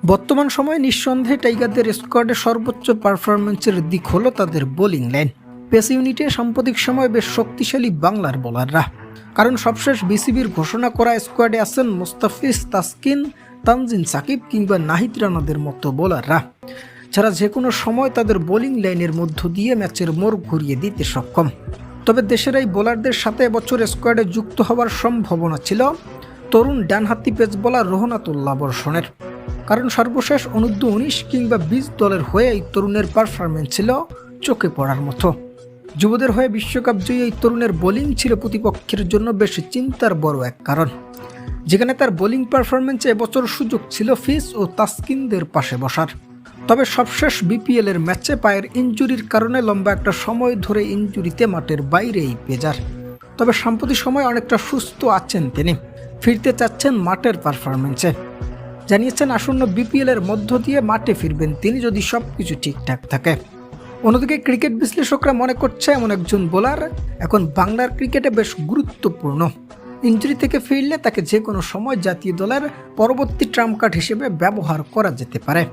বর্তমান সময়ে নিঃসন্দেহে টাইগারদের স্কোয়াডে সর্বোচ্চ পারফরম্যান্সের দিক হলো তাদের বোলিং লাইন। পেস ইউনিটে সাম্প্রতিক সময়ে বেশ শক্তিশালী বাংলার বোলাররা। কারণ সবশেষ বিসিবির ঘোষণা করা স্কোয়াডে আছেন মুস্তাফিজ, তাসকিন, তানজিম সাকিব কিংবা নাহিদ রানাদের মতো বোলাররা, যারা যে কোনো সময় তাদের বোলিং লাইনের মধ্য দিয়ে ম্যাচের মোড় ঘুরিয়ে দিতে সক্ষম। তবে দেশের এই বোলারদের সাথে এবছর স্কোয়াডে যুক্ত হওয়ার সম্ভাবনা ছিল তরুণ ডানহাতি পেস বোলার রোহনাতুল্লাহ বর্ষণের। কারণ সর্বশেষ অনূর্ধ্ব-19 কিংবা 20 দলের হয়ে এই তরুণের পারফরমেন্স ছিল চোখে পড়ার মতো। যুবদের হয়ে বিশ্বকাপ জয়ী এই তরুণের বোলিং ছিল প্রতিপক্ষের জন্য বেশ চিন্তার বড় এক কারণ, যেখানে তার বোলিং পারফরমেন্সে এবছর সুযোগ ছিল ফিজ ও তাসকিনদের পাশে বসার। তবে সবশেষ বিপিএল এর ম্যাচে পায়ের ইনজুরির কারণে লম্বা একটা সময় ধরে ইনজুরিতে মাঠের বাইরে এই পেজার। তবে সাম্প্রতিক সময় অনেকটা সুস্থ আছেন তিনি, ফিরতে চাচ্ছেন মাঠের পারফরমেন্সে। জানিয়েছেন আসন্ন বিপিএল এর মধ্য দিয়ে মাঠে ফিরবেন তিনি যদি সবকিছু ঠিকঠাক থাকে। অন্যদিকে ক্রিকেট বিশ্লেষকরা মনে করছে এমন একজন বোলার এখন বাংলার ক্রিকেটে বেশ গুরুত্বপূর্ণ। ইনজুরি থেকে ফিরলে তাকে যে কোনো সময় জাতীয় দলের পরবর্তী ট্রাম্প কার্ড হিসেবে ব্যবহার করা যেতে পারে।